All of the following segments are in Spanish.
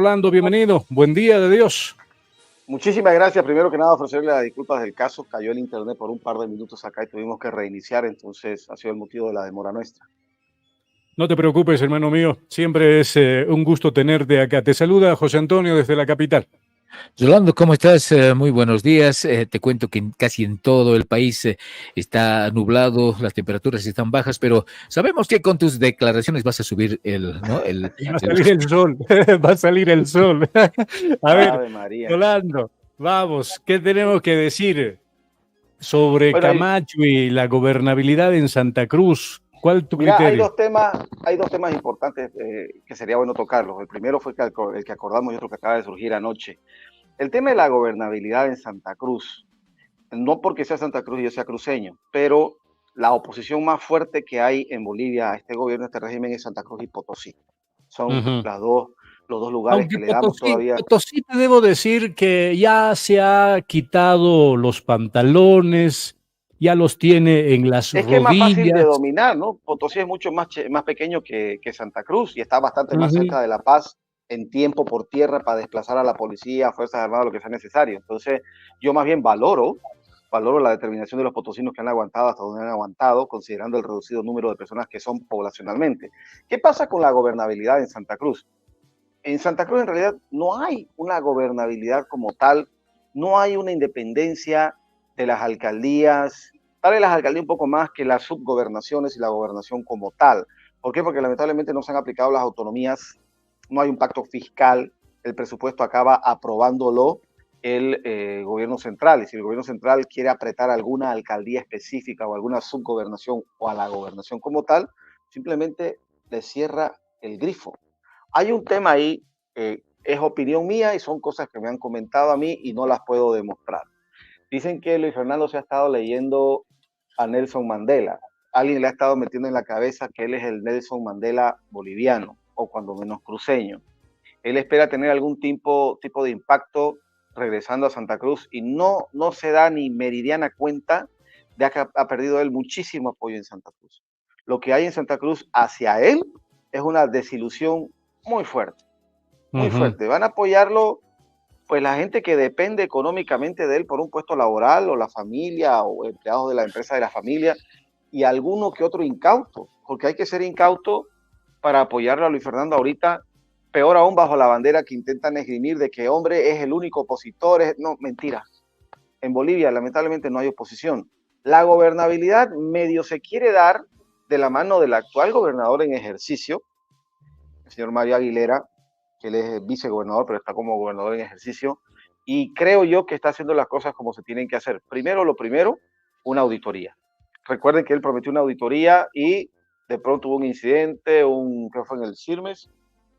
Rolando, bienvenido. Buen día de Dios. Muchísimas gracias. Primero que nada, ofrecerle las disculpas del caso. Cayó el internet por un par de minutos acá y tuvimos que reiniciar, entonces ha sido el motivo de la demora nuestra. No te preocupes, hermano mío. Siempre es un gusto tenerte acá. Te saluda José Antonio desde la capital. Rolando, ¿cómo estás? Muy buenos días. Te cuento que casi en todo el país está nublado, las temperaturas están bajas, pero sabemos que con tus declaraciones vas a subir Va a salir el sol, va a salir el sol. A ver, Ave María. Rolando, vamos, ¿qué tenemos que decir sobre Camacho y la gobernabilidad en Santa Cruz? ¿Cuál tu criterio? Hay dos temas importantes que sería bueno tocarlos. El primero fue el que acordamos y otro que acaba de surgir anoche. El tema de la gobernabilidad en Santa Cruz, no porque sea Santa Cruz y yo sea cruceño, pero la oposición más fuerte que hay en Bolivia a este gobierno, a este régimen, es Santa Cruz y Potosí. Son los dos lugares que le damos todavía. Potosí, te debo decir que ya se ha quitado los pantalones, ya los tiene en las rodillas. Es que es más fácil de dominar, ¿no? Potosí es mucho más pequeño que Santa Cruz y está bastante más cerca de La Paz en tiempo por tierra para desplazar a la policía, Fuerzas Armadas, lo que sea necesario. Entonces, yo más bien valoro la determinación de los potosinos que han aguantado hasta donde han aguantado, considerando el reducido número de personas que son poblacionalmente. ¿Qué pasa con la gobernabilidad en Santa Cruz? En Santa Cruz en realidad no hay una gobernabilidad como tal, no hay una independencia de las alcaldías, tal vez las alcaldías un poco más que las subgobernaciones y la gobernación como tal. ¿Por qué? Porque lamentablemente no se han aplicado las autonomías, no hay un pacto fiscal, el presupuesto acaba aprobándolo el gobierno central, y si el gobierno central quiere apretar alguna alcaldía específica o alguna subgobernación o a la gobernación como tal, simplemente le cierra el grifo. Hay un tema ahí, es opinión mía y son cosas que me han comentado a mí y no las puedo demostrar. Dicen que Luis Fernando se ha estado leyendo a Nelson Mandela. Alguien le ha estado metiendo en la cabeza que él es el Nelson Mandela boliviano, o cuando menos cruceño. Él espera tener algún tipo de impacto regresando a Santa Cruz y no se da ni meridiana cuenta de que ha perdido él muchísimo apoyo en Santa Cruz. Lo que hay en Santa Cruz hacia él es una desilusión muy fuerte, muy fuerte. Van a apoyarlo pues la gente que depende económicamente de él por un puesto laboral o la familia o empleados de la empresa de la familia y alguno que otro incauto, porque hay que ser incauto para apoyarlo a Luis Fernando ahorita, peor aún bajo la bandera que intentan esgrimir de que hombre es el único opositor. No, mentira. En Bolivia lamentablemente no hay oposición. La gobernabilidad medio se quiere dar de la mano del actual gobernador en ejercicio, el señor Mario Aguilera, que él es vicegobernador, pero está como gobernador en ejercicio, y creo yo que está haciendo las cosas como se tienen que hacer. Lo primero, una auditoría. Recuerden que él prometió una auditoría y de pronto hubo un incidente, creo que fue en el CIRMES,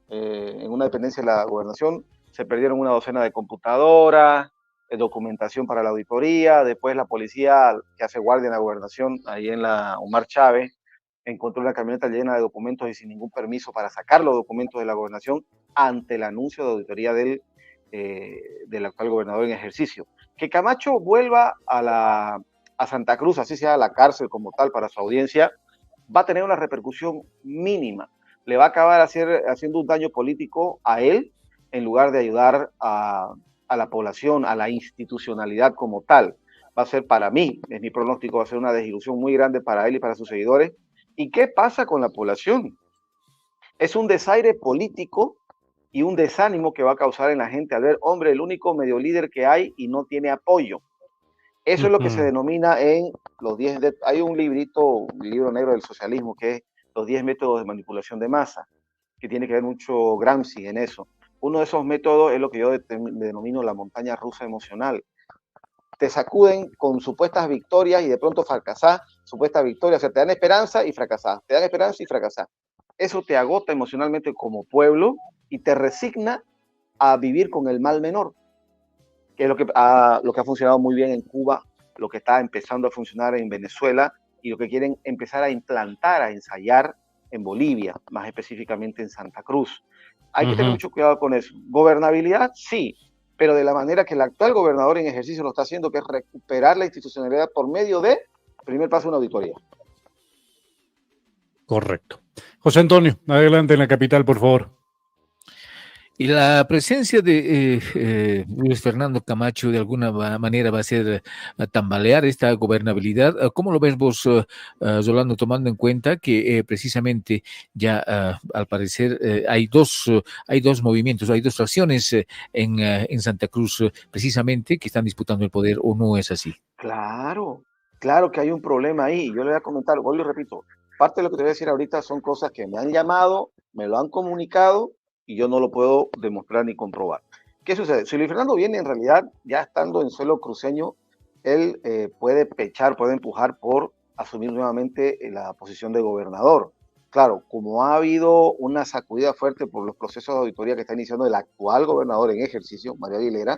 en una dependencia de la gobernación, se perdieron una docena de computadoras, documentación para la auditoría, después la policía que hace guardia en la gobernación, ahí en la Omar Chávez, encontró una camioneta llena de documentos y sin ningún permiso para sacar los documentos de la gobernación ante el anuncio de auditoría del actual gobernador en ejercicio. Que Camacho vuelva a Santa Cruz, así sea a la cárcel como tal para su audiencia, va a tener una repercusión mínima. Le va a acabar haciendo un daño político a él en lugar de ayudar a la población, a la institucionalidad como tal. Va a ser, para mí, es mi pronóstico, va a ser una desilusión muy grande para él y para sus seguidores. ¿Y qué pasa con la población? Es un desaire político y un desánimo que va a causar en la gente al ver, hombre, el único medio líder que hay y no tiene apoyo. Eso es lo que se denomina en los 10... Hay un libro negro del socialismo que es los 10 métodos de manipulación de masa, que tiene que ver mucho Gramsci en eso. Uno de esos métodos es lo que yo denomino la montaña rusa emocional. Te sacuden con supuestas victorias y de pronto fracasás, supuestas victorias, o sea, te dan esperanza y fracasás, te dan esperanza y fracasás. Eso te agota emocionalmente como pueblo y te resigna a vivir con el mal menor, que es lo que ha funcionado muy bien en Cuba, lo que está empezando a funcionar en Venezuela y lo que quieren empezar a implantar, a ensayar en Bolivia, más específicamente en Santa Cruz. Hay que tener mucho cuidado con eso. Gobernabilidad, sí, pero de la manera que el actual gobernador en ejercicio lo está haciendo, que es recuperar la institucionalidad por medio de, primer paso, una auditoría. Correcto. José Antonio, adelante en la capital, por favor. Y la presencia de Luis Fernando Camacho de alguna manera va a hacer tambalear esta gobernabilidad. ¿Cómo lo ves vos, Rolando, tomando en cuenta que precisamente ya al parecer hay dos movimientos, hay dos fracciones en Santa Cruz precisamente que están disputando el poder, o no es así? Claro, claro que hay un problema ahí. Yo le voy a comentar, hoy lo repito, parte de lo que te voy a decir ahorita son cosas que me han llamado, me lo han comunicado y yo no lo puedo demostrar ni comprobar. ¿Qué sucede? Si Luis Fernando viene en realidad, ya estando en suelo cruceño, él puede pechar, puede empujar por asumir nuevamente la posición de gobernador. Claro, como ha habido una sacudida fuerte por los procesos de auditoría que está iniciando el actual gobernador en ejercicio, Mario Aguilera,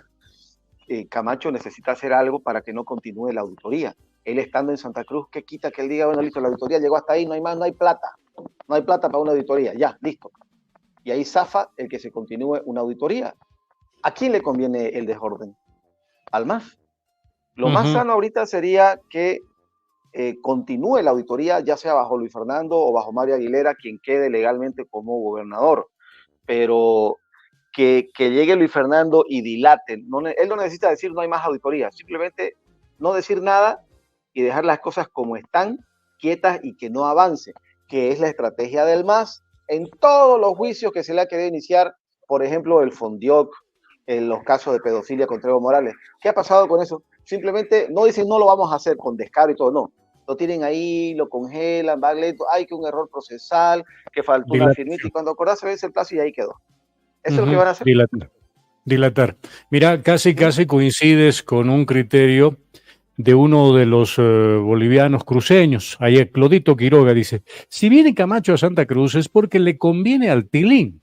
Camacho necesita hacer algo para que no continúe la auditoría. Él estando en Santa Cruz, ¿qué quita que él diga, bueno, listo, la auditoría llegó hasta ahí, no hay más, no hay plata para una auditoría, ya, listo. Y ahí zafa el que se continúe una auditoría. ¿A quién le conviene el desorden? Al MAS. Lo más sano ahorita sería que continúe la auditoría, ya sea bajo Luis Fernando o bajo Mario Aguilera, quien quede legalmente como gobernador. Pero que llegue Luis Fernando y dilate. Él no necesita decir no hay más auditoría, simplemente no decir nada y dejar las cosas como están, quietas y que no avance, que es la estrategia del MAS en todos los juicios que se le ha querido iniciar, por ejemplo, el Fondioc, en los casos de pedofilia contra Evo Morales. ¿Qué ha pasado con eso? Simplemente no dicen no lo vamos a hacer con descaro y todo, no. Lo tienen ahí, lo congelan, va lento, hay que un error procesal, que faltó una firmita y cuando acordás se vence el plazo y ahí quedó. Eso es lo que van a hacer. Dilatar. Mira, casi coincides con un criterio de uno de los bolivianos cruceños. Ayer Clodito Quiroga dice, si viene Camacho a Santa Cruz es porque le conviene al Tilín.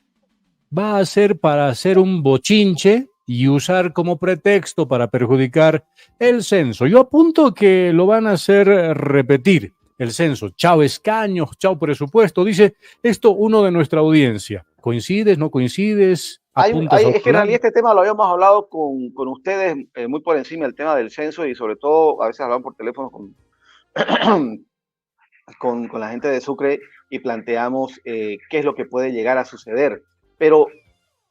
Va a ser para hacer un bochinche y usar como pretexto para perjudicar el censo. Yo apunto que lo van a hacer repetir el censo. Chao escaños, chao presupuesto. Dice esto uno de nuestra audiencia. ¿Coincides, no coincides? Es que en realidad este tema lo habíamos hablado con ustedes muy por encima, el tema del censo, y sobre todo a veces hablamos por teléfono con la gente de Sucre y planteamos qué es lo que puede llegar a suceder. Pero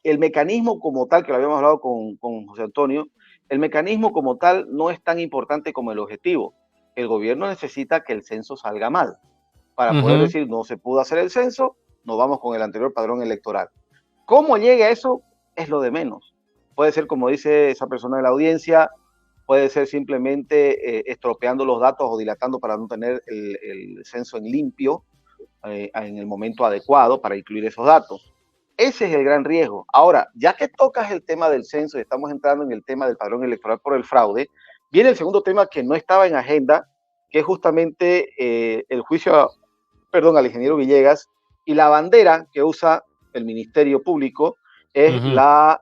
el mecanismo como tal, que lo habíamos hablado con José Antonio, el mecanismo como tal no es tan importante como el objetivo. El gobierno necesita que el censo salga mal para poder decir no se pudo hacer el censo, nos vamos con el anterior padrón electoral. ¿Cómo llegue a eso? Es lo de menos. Puede ser, como dice esa persona de la audiencia, puede ser simplemente estropeando los datos o dilatando para no tener el censo en limpio en el momento adecuado para incluir esos datos. Ese es el gran riesgo. Ahora, ya que tocas el tema del censo y estamos entrando en el tema del padrón electoral por el fraude, viene el segundo tema que no estaba en agenda, que es justamente el juicio, al ingeniero Villegas, y la bandera que usa el Ministerio Público es la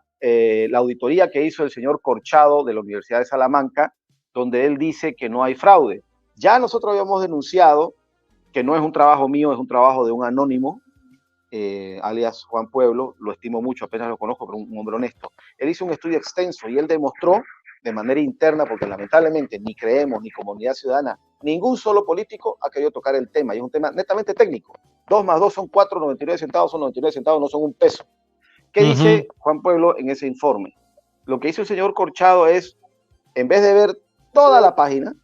auditoría que hizo el señor Corchado de la Universidad de Salamanca, donde él dice que no hay fraude. Ya nosotros habíamos denunciado que no es un trabajo mío, es un trabajo de un anónimo, alias Juan Pueblo, lo estimo mucho, apenas lo conozco, pero un hombre honesto. Él hizo un estudio extenso y él demostró de manera interna, porque lamentablemente ni creemos, ni comunidad ciudadana, ningún solo político ha querido tocar el tema, y es un tema netamente técnico. 2 más 2 son 4, 99 centavos son 99 centavos, no son un peso. ¿Qué dice Juan Pueblo en ese informe? Lo que hizo el señor Corchado es, en vez de ver toda la página,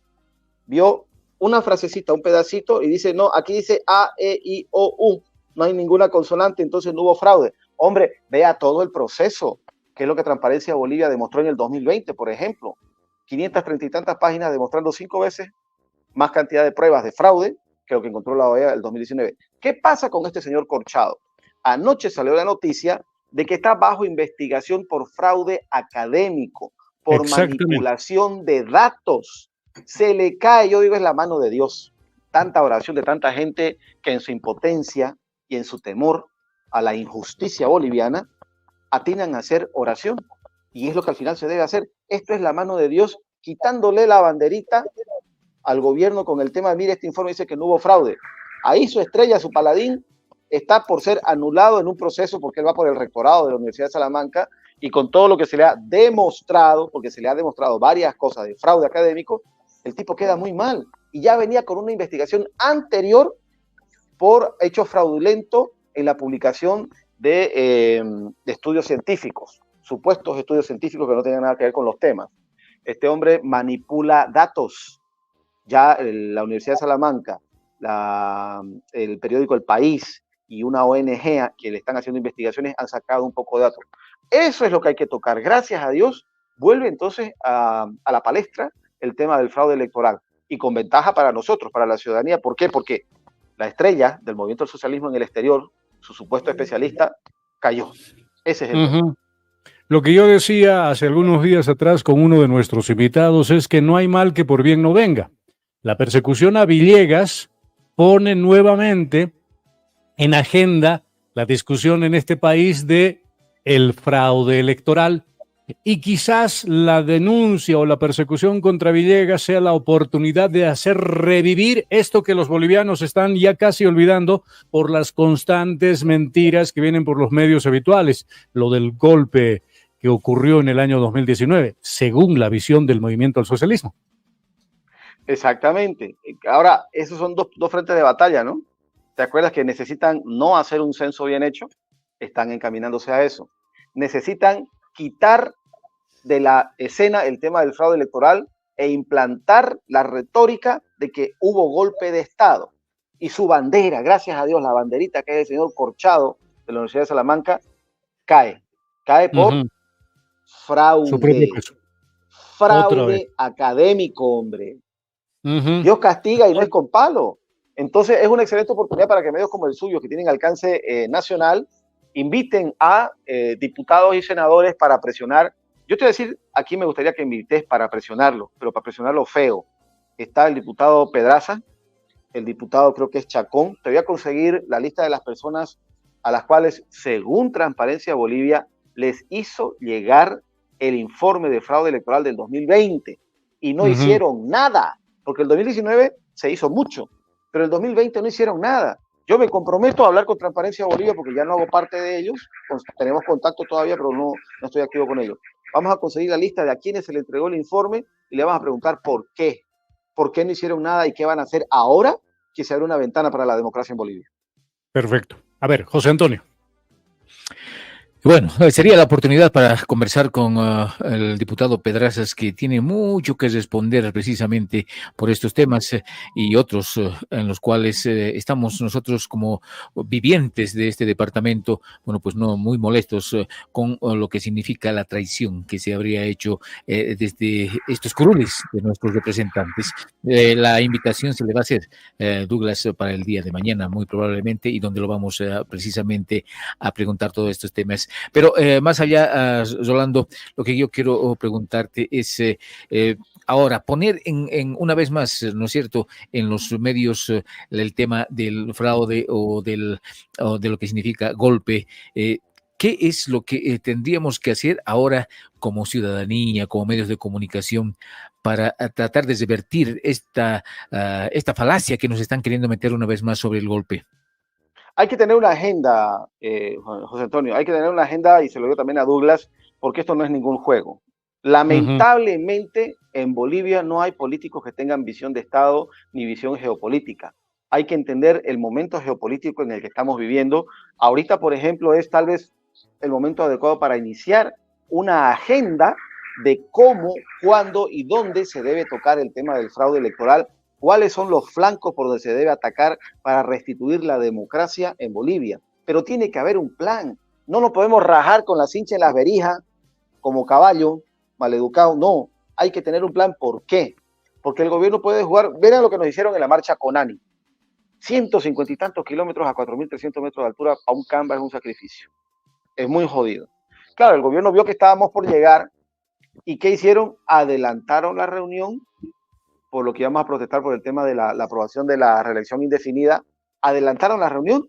vio una frasecita, un pedacito, y dice, no, aquí dice A, E, I, O, U, no hay ninguna consonante, entonces no hubo fraude. Hombre, vea todo el proceso, que es lo que Transparencia Bolivia demostró en el 2020, por ejemplo. 530 y tantas páginas demostrando 5 veces más cantidad de pruebas de fraude que lo que encontró la OEA en el 2019. ¿Qué pasa con este señor Corchado? Anoche salió la noticia de que está bajo investigación por fraude académico, por manipulación de datos. Se le cae, yo digo, es la mano de Dios. Tanta oración de tanta gente que en su impotencia y en su temor a la injusticia boliviana atinan a hacer oración. Y es lo que al final se debe hacer. Esto es la mano de Dios quitándole la banderita al gobierno con el tema, mire, este informe dice que no hubo fraude. Ahí su estrella, su paladín, está por ser anulado en un proceso porque él va por el rectorado de la Universidad de Salamanca y con todo lo que se le ha demostrado, porque se le ha demostrado varias cosas de fraude académico, el tipo queda muy mal. Y ya venía con una investigación anterior por hecho fraudulento en la publicación de estudios científicos, supuestos estudios científicos que no tenían nada que ver con los temas. Este hombre manipula datos. Ya la Universidad de Salamanca, el periódico El País y una ONG que le están haciendo investigaciones han sacado un poco de datos. Eso es lo que hay que tocar. Gracias a Dios, vuelve entonces a la palestra el tema del fraude electoral y con ventaja para nosotros, para la ciudadanía. ¿Por qué? Porque la estrella del movimiento del socialismo en el exterior, su supuesto especialista, cayó. Ese es el tema. Lo que yo decía hace algunos días atrás con uno de nuestros invitados es que no hay mal que por bien no venga. La persecución a Villegas pone nuevamente en agenda la discusión en este país de el fraude electoral y quizás la denuncia o la persecución contra Villegas sea la oportunidad de hacer revivir esto que los bolivianos están ya casi olvidando por las constantes mentiras que vienen por los medios habituales, lo del golpe que ocurrió en el año 2019, según la visión del movimiento al socialismo. Exactamente. Ahora, esos son dos frentes de batalla, ¿no? ¿Te acuerdas que necesitan no hacer un censo bien hecho? Están encaminándose a eso. Necesitan quitar de la escena el tema del fraude electoral e implantar la retórica de que hubo golpe de Estado. Y su bandera, gracias a Dios, la banderita que es el señor Corchado de la Universidad de Salamanca, cae por fraude. Fraude académico, hombre. Dios castiga y no es con palo. Entonces es una excelente oportunidad para que medios como el suyo, que tienen alcance nacional, inviten a diputados y senadores para presionar. Yo te voy a decir, aquí me gustaría que invites para presionarlo, pero para presionarlo feo. Está el diputado Pedraza, el diputado creo que es Chacón. Te voy a conseguir la lista de las personas a las cuales, según Transparencia Bolivia, les hizo llegar el informe de fraude electoral del 2020 y no hicieron nada, porque el 2019 se hizo mucho, pero el 2020 no hicieron nada. Yo me comprometo a hablar con Transparencia Bolivia porque ya no hago parte de ellos, tenemos contacto todavía, pero no estoy activo con ellos. Vamos a conseguir la lista de a quienes se le entregó el informe y le vamos a preguntar por qué no hicieron nada y qué van a hacer ahora que se abre una ventana para la democracia en Bolivia. Perfecto. A ver, José Antonio. Bueno, sería la oportunidad para conversar con el diputado Pedrazas, que tiene mucho que responder precisamente por estos temas y otros en los cuales estamos nosotros como vivientes de este departamento, bueno, pues no muy molestos con lo que significa la traición que se habría hecho desde estos curules de nuestros representantes. La invitación se le va a hacer, Douglas, para el día de mañana, muy probablemente, y donde lo vamos precisamente a preguntar todos estos temas. Pero más allá, Rolando, lo que yo quiero preguntarte es ahora poner en una vez más, ¿no es cierto?, en los medios el tema del fraude o de lo que significa golpe. ¿Qué es lo que tendríamos que hacer ahora como ciudadanía, como medios de comunicación, para tratar de revertir esta falacia que nos están queriendo meter una vez más sobre el golpe? Hay que tener una agenda, José Antonio, hay que tener una agenda, y se lo digo también a Douglas, porque esto no es ningún juego. Lamentablemente, en Bolivia no hay políticos que tengan visión de Estado ni visión geopolítica. Hay que entender el momento geopolítico en el que estamos viviendo. Ahorita, por ejemplo, es tal vez el momento adecuado para iniciar una agenda de cómo, cuándo y dónde se debe tocar el tema del fraude electoral, cuáles son los flancos por donde se debe atacar para restituir la democracia en Bolivia. Pero tiene que haber un plan. No nos podemos rajar con la cincha en las verijas como caballo, maleducado. No, hay que tener un plan. ¿Por qué? Porque el gobierno puede jugar. Vean lo que nos hicieron en la marcha Conani. 150 y tantos kilómetros a 4.300 metros de altura a un Canva es un sacrificio. Es muy jodido. Claro, el gobierno vio que estábamos por llegar y ¿qué hicieron? Adelantaron la reunión, por lo que íbamos a protestar por el tema de la aprobación de la reelección indefinida. Adelantaron la reunión,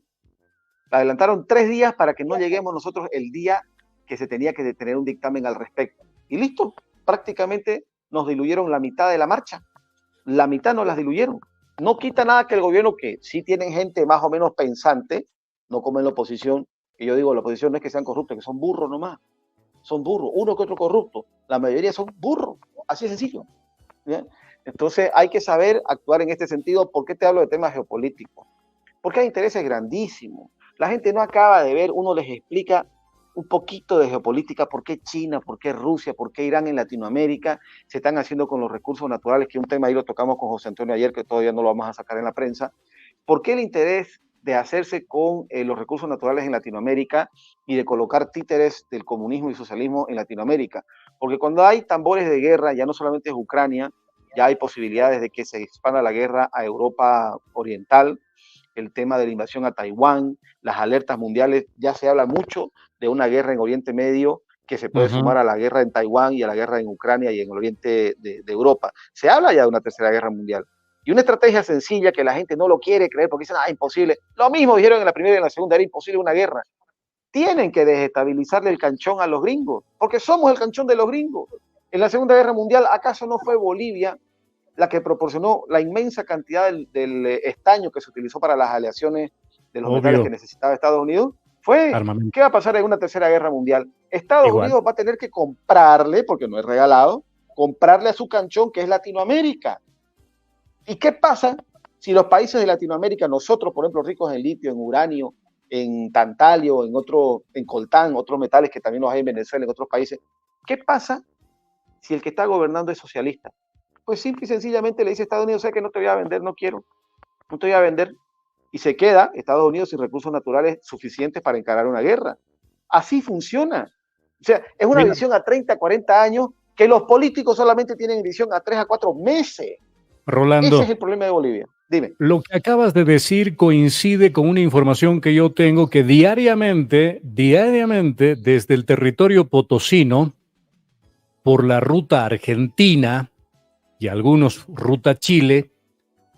la adelantaron 3 días para que no lleguemos nosotros el día que se tenía que tener un dictamen al respecto. Y listo, prácticamente nos diluyeron la mitad de la marcha. La mitad nos las diluyeron. No quita nada que el gobierno, que sí tienen gente más o menos pensante, no como en la oposición, que yo digo, la oposición no es que sean corruptos, que son burros nomás. Son burros, uno que otro corrupto. La mayoría son burros, así de sencillo. ¿Bien? Entonces hay que saber actuar en este sentido. ¿Por qué te hablo de temas geopolíticos? Porque hay intereses grandísimos. La gente no acaba de ver, uno les explica un poquito de geopolítica, por qué China, por qué Rusia, por qué Irán en Latinoamérica se están haciendo con los recursos naturales, que es un tema ahí lo tocamos con José Antonio ayer, que todavía no lo vamos a sacar en la prensa. ¿Por qué el interés de hacerse con los recursos naturales en Latinoamérica y de colocar títeres del comunismo y socialismo en Latinoamérica? Porque cuando hay tambores de guerra, ya no solamente es Ucrania, ya hay posibilidades de que se expanda la guerra a Europa Oriental, el tema de la invasión a Taiwán, las alertas mundiales, ya se habla mucho de una guerra en Oriente Medio que se puede sumar a la guerra en Taiwán y a la guerra en Ucrania y en el oriente de Europa. Se habla ya de una tercera guerra mundial. Y una estrategia sencilla que la gente no lo quiere creer porque dicen, imposible. Lo mismo dijeron en la primera y en la segunda, era imposible una guerra. Tienen que desestabilizarle el canchón a los gringos, porque somos el canchón de los gringos. En la Segunda Guerra Mundial, ¿acaso no fue Bolivia la que proporcionó la inmensa cantidad del estaño que se utilizó para las aleaciones de los metales que necesitaba Estados Unidos? ¿Qué va a pasar en una tercera guerra mundial? Estados Unidos va a tener que comprarle, porque no es regalado, comprarle a su canchón, que es Latinoamérica. ¿Y qué pasa si los países de Latinoamérica, nosotros, por ejemplo, ricos en litio, en uranio, en tantalio, en coltán, otros metales que también los hay en Venezuela, en otros países, qué pasa si el que está gobernando es socialista? Pues simple y sencillamente le dice a Estados Unidos, sé que no te voy a vender, no quiero, no te voy a vender. Y se queda Estados Unidos sin recursos naturales suficientes para encarar una guerra. Así funciona. O sea, es una visión a 30, 40 años que los políticos solamente tienen visión a 3 a 4 meses. Rolando, ese es el problema de Bolivia. Dime. Lo que acabas de decir coincide con una información que yo tengo que diariamente, desde el territorio potosino, por la ruta argentina y algunos ruta Chile,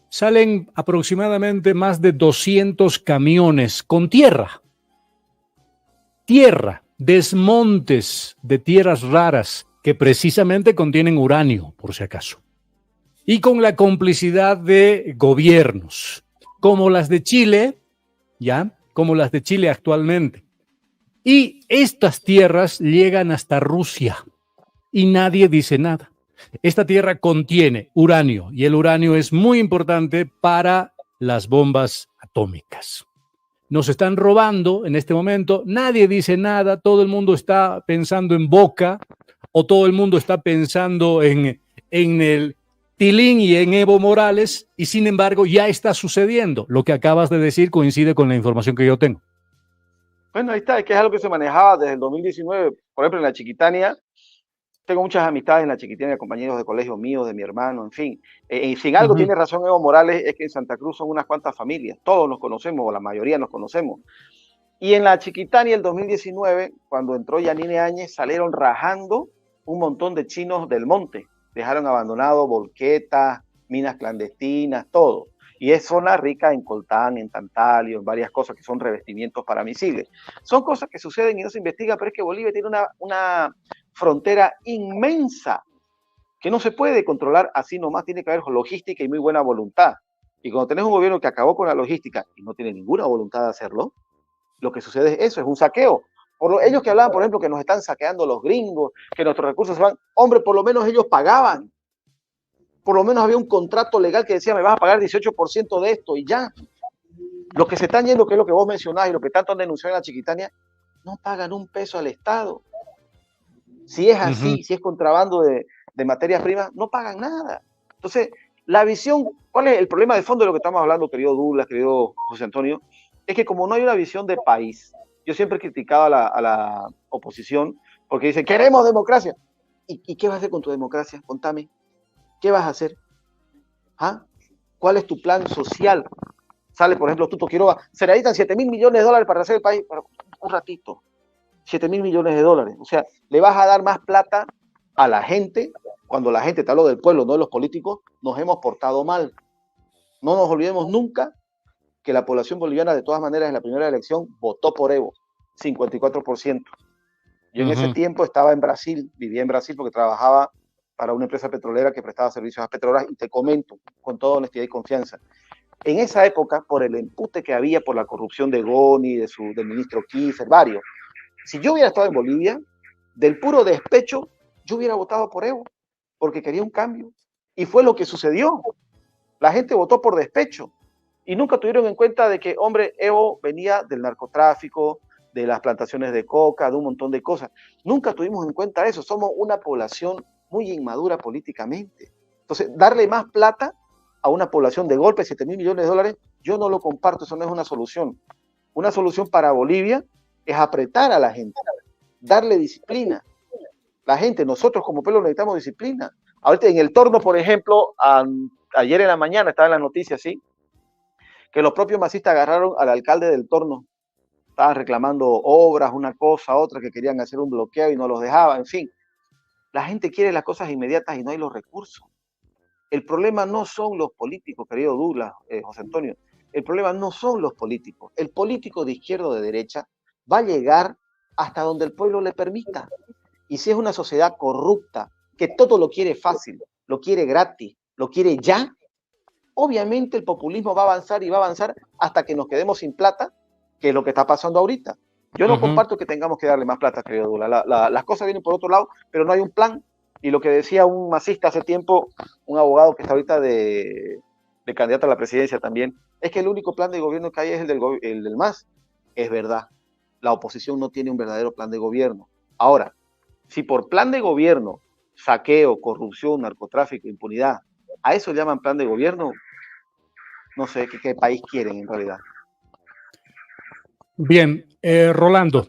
salen aproximadamente más de 200 camiones con tierra, desmontes de tierras raras que precisamente contienen uranio, por si acaso. Y con la complicidad de gobiernos, como las de Chile, como las de Chile actualmente. Y estas tierras llegan hasta Rusia y nadie dice nada. Esta tierra contiene uranio y el uranio es muy importante para las bombas atómicas. Nos están robando en este momento, nadie dice nada, todo el mundo está pensando en Boca o todo el mundo está pensando en el Tilín y en Evo Morales, y sin embargo ya está sucediendo. Lo que acabas de decir coincide con la información que yo tengo. Bueno, ahí está, es que es algo que se manejaba desde el 2019, por ejemplo, en la Chiquitania. Tengo muchas amistades en la Chiquitania, compañeros de colegio míos, de mi hermano, en fin. Si en algo tiene razón Evo Morales, es que en Santa Cruz son unas cuantas familias, todos nos conocemos, o la mayoría nos conocemos. Y en la Chiquitania, el 2019, cuando entró Yanine Áñez, salieron rajando un montón de chinos del monte. Dejaron abandonado volquetas, minas clandestinas, todo. Y es zona rica en coltán, en tantalio, en varias cosas que son revestimientos para misiles. Son cosas que suceden y no se investigan, pero es que Bolivia tiene una frontera inmensa que no se puede controlar así nomás, tiene que haber logística y muy buena voluntad. Y cuando tenés un gobierno que acabó con la logística y no tiene ninguna voluntad de hacerlo, lo que sucede es eso, es un saqueo. Ellos que hablaban, por ejemplo, que nos están saqueando los gringos, que nuestros recursos se van, hombre, por lo menos ellos pagaban. Por lo menos había un contrato legal que decía, me vas a pagar 18% de esto y ya. Los que se están yendo, que es lo que vos mencionás y lo que tanto han denunciado en la Chiquitania, no pagan un peso al Estado. Si es así, si es contrabando de materias primas, no pagan nada. Entonces, la visión, ¿cuál es el problema de fondo de lo que estamos hablando, querido Douglas, querido José Antonio? Es que como no hay una visión de país, yo siempre he criticado a la oposición porque dicen, queremos democracia. ¿Y qué vas a hacer con tu democracia? Contame. ¿Qué vas a hacer? ¿Cuál es tu plan social? Sale, por ejemplo, Tuto Quiroga, se necesitan 7.000 millones de dólares para hacer el país. Pero un ratito, 7.000 millones de dólares. O sea, le vas a dar más plata a la gente cuando la gente, te hablo del pueblo, no de los políticos, nos hemos portado mal. No nos olvidemos nunca que la población boliviana, de todas maneras, en la primera elección votó por Evo, 54%. Yo en ese tiempo estaba en Brasil, vivía en Brasil porque trabajaba para una empresa petrolera que prestaba servicios a petroleras, y te comento con toda honestidad y confianza. En esa época, por el empute que había por la corrupción de Goni, del ministro Kiefer, varios, si yo hubiera estado en Bolivia, del puro despecho, yo hubiera votado por Evo, porque quería un cambio. Y fue lo que sucedió. La gente votó por despecho. Y nunca tuvieron en cuenta de que, hombre, Evo venía del narcotráfico, de las plantaciones de coca, de un montón de cosas. Nunca tuvimos en cuenta eso. Somos una población muy inmadura políticamente. Entonces, darle más plata a una población de golpe, 7.000 millones de dólares, yo no lo comparto, eso no es una solución. Una solución para Bolivia es apretar a la gente, darle disciplina. La gente, nosotros como pueblo necesitamos disciplina. Ahorita en el Torno, por ejemplo, ayer en la mañana estaba en las noticias, ¿sí?, que los propios masistas agarraron al alcalde del Torno. Estaban reclamando obras, una cosa, otra, que querían hacer un bloqueo y no los dejaban, en fin. La gente quiere las cosas inmediatas y no hay los recursos. El problema no son los políticos, querido Douglas, José Antonio. El problema no son los políticos. El político de izquierda o de derecha va a llegar hasta donde el pueblo le permita. Y si es una sociedad corrupta, que todo lo quiere fácil, lo quiere gratis, lo quiere ya, obviamente el populismo va a avanzar y va a avanzar hasta que nos quedemos sin plata, que es lo que está pasando ahorita. Yo no comparto que tengamos que darle más plata, querido Douglas. Las cosas vienen por otro lado, pero no hay un plan. Y lo que decía un masista hace tiempo, un abogado que está ahorita de candidato a la presidencia también, es que el único plan de gobierno que hay es el del MAS. Es verdad, la oposición no tiene un verdadero plan de gobierno. Ahora, si por plan de gobierno, saqueo, corrupción, narcotráfico, impunidad, a eso llaman plan de gobierno, no sé qué país quieren en realidad. Bien, Rolando,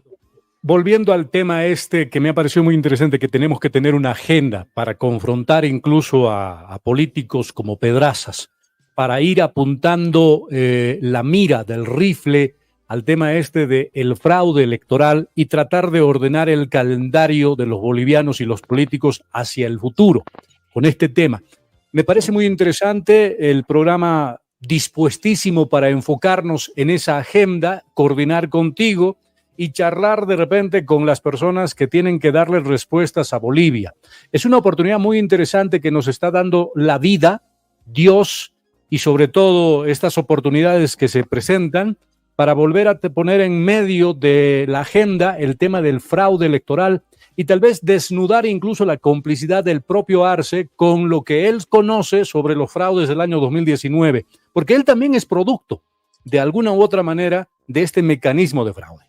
volviendo al tema este que me ha parecido muy interesante, que tenemos que tener una agenda para confrontar incluso a políticos como Pedrazas, para ir apuntando la mira del rifle al tema este del fraude electoral y tratar de ordenar el calendario de los bolivianos y los políticos hacia el futuro con este tema. Me parece muy interesante el programa, dispuestísimo para enfocarnos en esa agenda, coordinar contigo y charlar de repente con las personas que tienen que darle respuestas a Bolivia. Es una oportunidad muy interesante que nos está dando la vida, Dios, y sobre todo estas oportunidades que se presentan para volver a poner en medio de la agenda el tema del fraude electoral y tal vez desnudar incluso la complicidad del propio Arce con lo que él conoce sobre los fraudes del año 2019, porque él también es producto, de alguna u otra manera, de este mecanismo de fraude.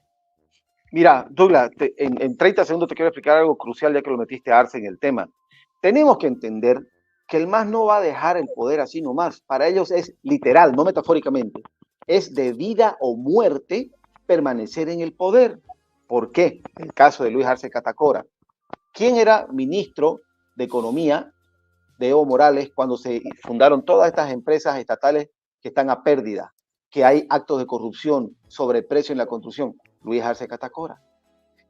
Mira, Douglas, en 30 segundos te quiero explicar algo crucial, ya que lo metiste a Arce en el tema. Tenemos que entender que el MAS no va a dejar el poder así nomás. Para ellos es literal, no metafóricamente. Es de vida o muerte permanecer en el poder. ¿Por qué? El caso de Luis Arce Catacora. ¿Quién era ministro de Economía de Evo Morales cuando se fundaron todas estas empresas estatales que están a pérdida, que hay actos de corrupción, sobreprecio en la construcción? Luis Arce Catacora.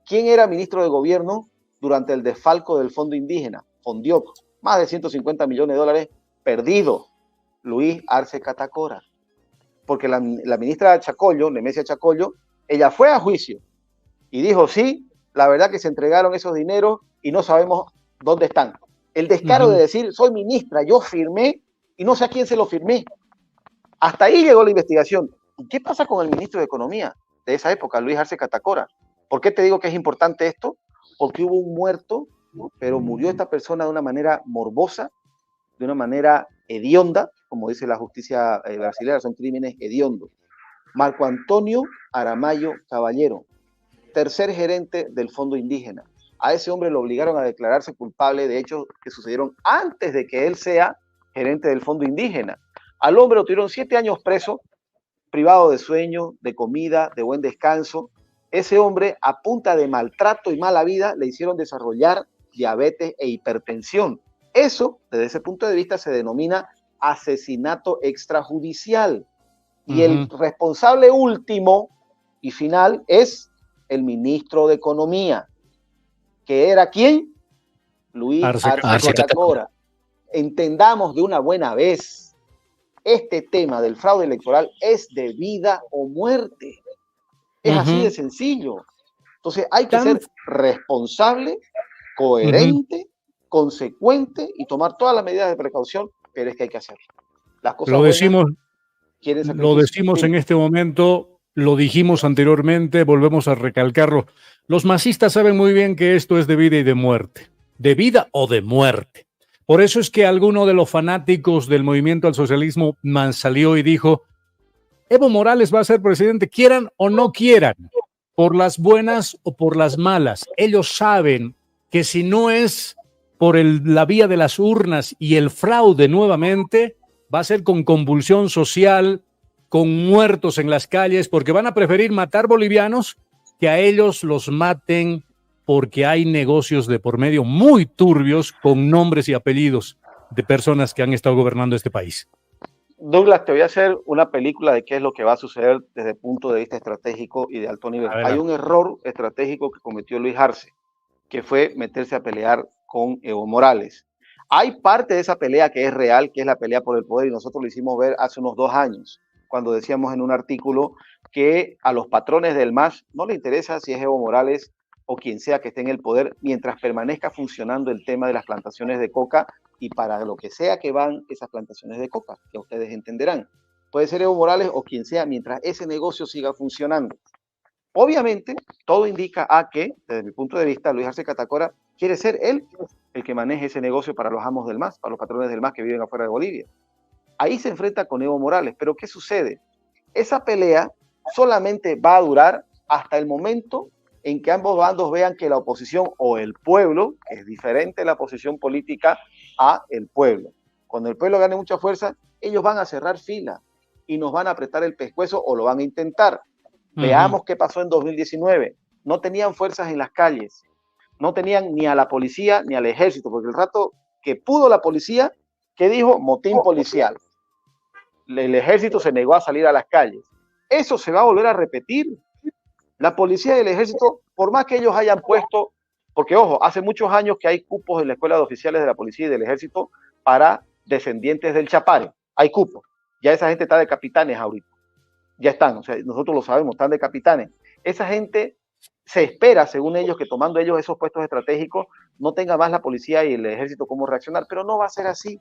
¿Quién era ministro de Gobierno durante el desfalco del Fondo Indígena? Fondioc, más de 150 millones de dólares perdidos. Luis Arce Catacora. Porque la ministra Chacollo, Nemesia Chacollo, ella fue a juicio y dijo, sí, la verdad que se entregaron esos dineros y no sabemos dónde están. El descaro de decir, soy ministra, yo firmé y no sé a quién se lo firmé. Hasta ahí llegó la investigación. ¿Y qué pasa con el ministro de Economía de esa época, Luis Arce Catacora? ¿Por qué te digo que es importante esto? Porque hubo un muerto, pero murió esta persona de una manera morbosa, de una manera hedionda, como dice la justicia brasileña, son crímenes hediondos. Marco Antonio Aramayo Caballero, tercer gerente del Fondo Indígena. A ese hombre lo obligaron a declararse culpable de hechos que sucedieron antes de que él sea gerente del Fondo Indígena. Al hombre lo tuvieron 7 años preso, privado de sueño, de comida, de buen descanso. Ese hombre, a punta de maltrato y mala vida, le hicieron desarrollar diabetes e hipertensión. Eso, desde ese punto de vista, se denomina asesinato extrajudicial. Y el responsable último y final es el ministro de Economía, que era ¿quién? Luis Arce Catacora. Entendamos de una buena vez, este tema del fraude electoral es de vida o muerte. Es así de sencillo. Entonces hay que ser responsable, coherente, consecuente y tomar todas las medidas de precaución, pero es que hay que hacerlo. Las cosas lo decimos, lo decimos en este momento, lo dijimos anteriormente, volvemos a recalcarlo. Los masistas saben muy bien que esto es de vida y de muerte, de vida o de muerte. Por eso es que alguno de los fanáticos del movimiento al socialismo salió y dijo, Evo Morales va a ser presidente, quieran o no quieran, por las buenas o por las malas. Ellos saben que si no es por la vía de las urnas y el fraude nuevamente, va a ser con convulsión social, con muertos en las calles, porque van a preferir matar bolivianos que a ellos los maten, porque hay negocios de por medio muy turbios con nombres y apellidos de personas que han estado gobernando este país. Douglas, te voy a hacer una película de qué es lo que va a suceder desde el punto de vista estratégico y de alto nivel. Hay un error estratégico que cometió Luis Arce, que fue meterse a pelear con Evo Morales. Hay parte de esa pelea que es real, que es la pelea por el poder, y nosotros lo hicimos ver hace unos 2 años, cuando decíamos en un artículo que a los patrones del MAS no le interesa si es Evo Morales o quien sea que esté en el poder, mientras permanezca funcionando el tema de las plantaciones de coca y para lo que sea que van esas plantaciones de coca, que ustedes entenderán. Puede ser Evo Morales o quien sea, mientras ese negocio siga funcionando. Obviamente, todo indica a que, desde mi punto de vista, Luis Arce Catacora quiere ser él el que maneje ese negocio para los amos del MAS, para los patrones del MAS que viven afuera de Bolivia. Ahí se enfrenta con Evo Morales, pero ¿qué sucede? Esa pelea solamente va a durar hasta el momento en que ambos bandos vean que la oposición o el pueblo, que es diferente la posición política a el pueblo. Cuando el pueblo gane mucha fuerza, ellos van a cerrar fila y nos van a apretar el pescuezo o lo van a intentar. Veamos qué pasó en 2019. No tenían fuerzas en las calles, no tenían ni a la policía ni al ejército, porque el rato que pudo la policía, ¿qué dijo? Motín policial. El ejército se negó a salir a las calles. Eso se va a volver a repetir. La policía y el ejército, por más que ellos hayan puesto, porque ojo, hace muchos años que hay cupos en la escuela de oficiales de la policía y del ejército para descendientes del Chapare. Hay cupos. Ya esa gente está de capitanes ahorita. Ya están, o sea, nosotros lo sabemos, están de capitanes. Esa gente se espera, según ellos, que tomando ellos esos puestos estratégicos, no tenga más la policía y el ejército cómo reaccionar, pero no va a ser así.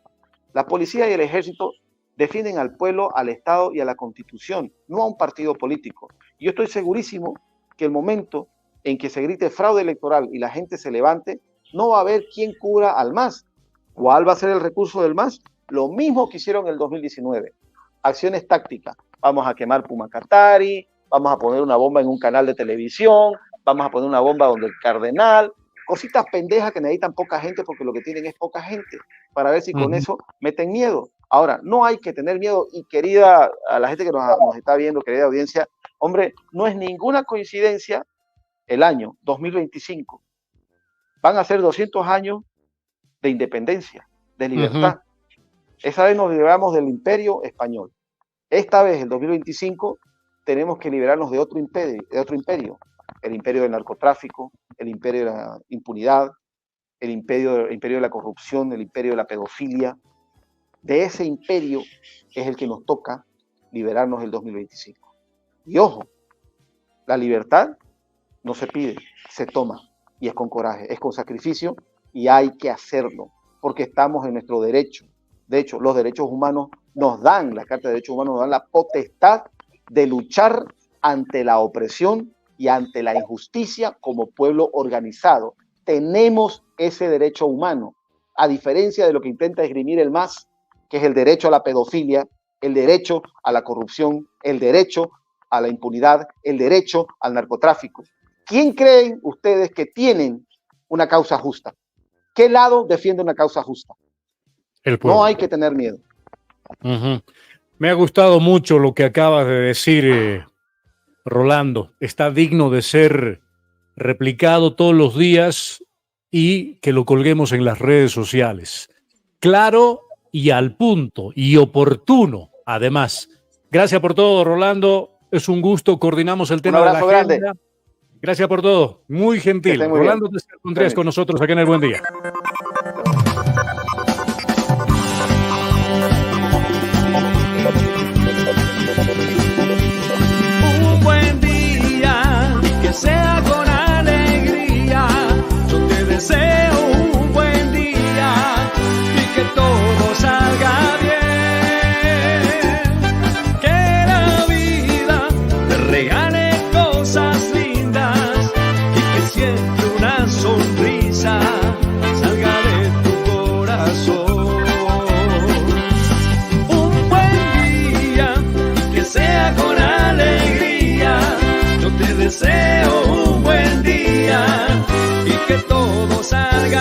La policía y el ejército defienden al pueblo, al Estado y a la Constitución, no a un partido político. Y yo estoy segurísimo que el momento en que se grite fraude electoral y la gente se levante, no va a haber quien cubra al MAS. ¿Cuál va a ser el recurso del MAS? Lo mismo que hicieron en el 2019. Acciones tácticas. Vamos a quemar Pumacatari, vamos a poner una bomba en un canal de televisión, vamos a poner una bomba donde el cardenal, cositas pendejas que necesitan poca gente porque lo que tienen es poca gente, para ver si con eso meten miedo. Ahora, no hay que tener miedo y querida, a la gente que nos está viendo, querida audiencia, hombre, no es ninguna coincidencia el año 2025. Van a ser 200 años de independencia, de libertad. Esa vez nos liberamos del imperio español. Esta vez, el 2025, tenemos que liberarnos de otro imperio, el imperio del narcotráfico, el imperio de la impunidad, el imperio de la corrupción, el imperio de la pedofilia. De ese imperio es el que nos toca liberarnos el 2025. Y ojo, la libertad no se pide, se toma, y es con coraje, es con sacrificio, y hay que hacerlo, porque estamos en nuestro derecho. De hecho, los derechos humanos nos dan, la Carta de Derechos Humanos nos dan la potestad de luchar ante la opresión y ante la injusticia como pueblo organizado. Tenemos ese derecho humano, a diferencia de lo que intenta esgrimir el MAS, que es el derecho a la pedofilia, el derecho a la corrupción, el derecho a la impunidad, el derecho al narcotráfico. ¿Quién creen ustedes que tienen una causa justa? ¿Qué lado defiende una causa justa? El pueblo. No hay que tener miedo. Me ha gustado mucho lo que acabas de decir, Rolando. Está digno de ser replicado todos los días y que lo colguemos en las redes sociales. Claro y al punto y oportuno, además. Gracias por todo, Rolando. Es un gusto. Coordinamos el tema de la agenda. Grande. Gracias por todo. Muy gentil. Rolando Contreras con nosotros aquí en El Buen Día. Un buen día, que sea con alegría. Yo te deseo un buen día y que todo salga bien. Que la vida te regale cosas lindas y que siempre una sonrisa salga larga.